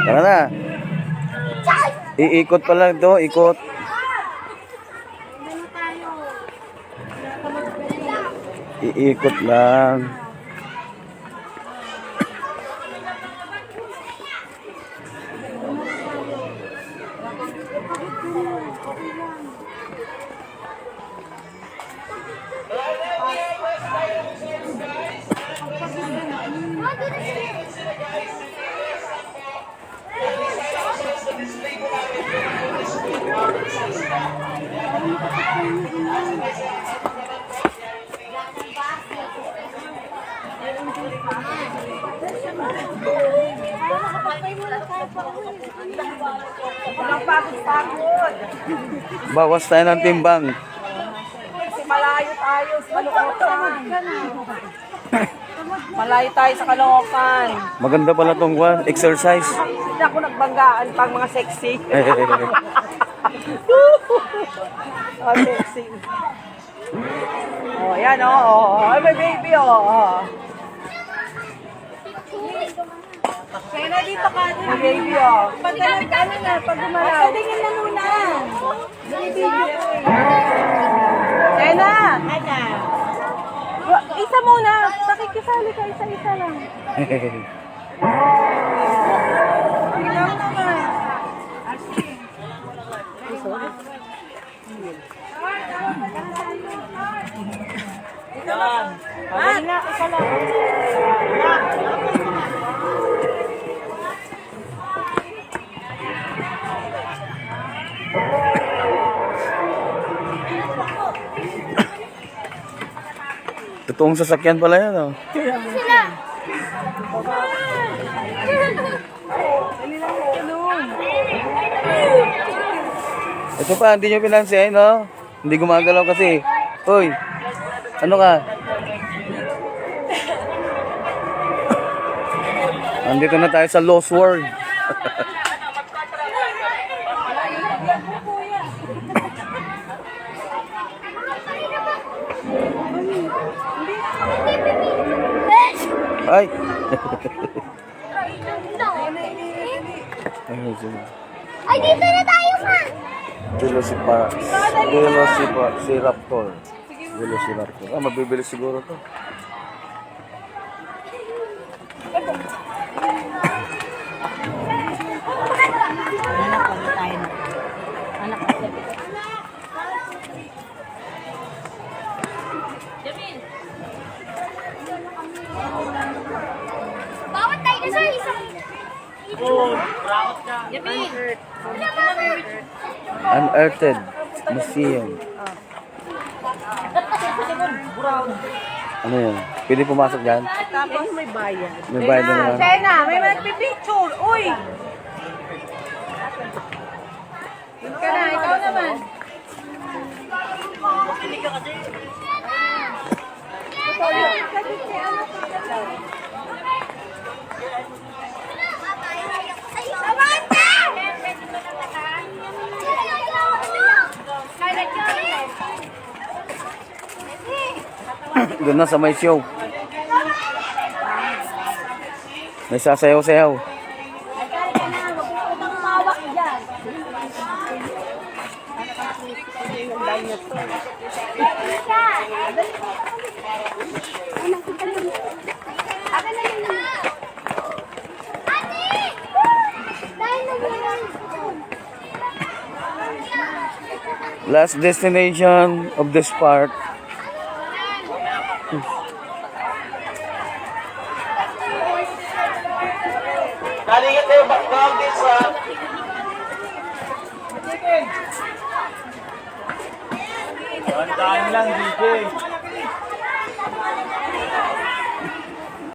Tara na. Iikot pa lang to, ikot. Iikot lang. Pagod. Bawas tayo ng timbang. Kasi malayo tayo sa Caloocan. Malayo tayo sa Caloocan. Maganda pala tong exercise. Hindi ako nagbanggaan pang mga sexy. Oh, sexy. Oh, yan oh. Ay, may baby oh. Kaya na dito ka din. May baby oh. Pagdalag ka na, pag gumalaw. Pagdatingin na muna. Baby. Kaya na. Isa muna. Pakikisali ka, isa-isa lang. Tingnan mo naman. Pagaling na, isa lang. Totoong sasakyan pala yan, oh. Sila. Ito pa, hindi nyo pinansin, no? Hindi gumagalaw kasi. Hoy, ano ka? Andito na tayo sa Lost World. Ay! Ay, dito na tayo, ma! Velociraptor. Velociraptor. Ah, mabibili siguro to. Bawat tayo na sa isang... Unearthed Museum. Ano yun? Pwede pumasok dyan? Tapos may bayad. May bayad na naman. Sena, may magpipicture. Uy! Yun ka na, ikaw naman. Doon na sa may show. May sasayaw-sayaw. Last destination of this park. Kalingat kayo background din sa... Ang dami lang, DJ.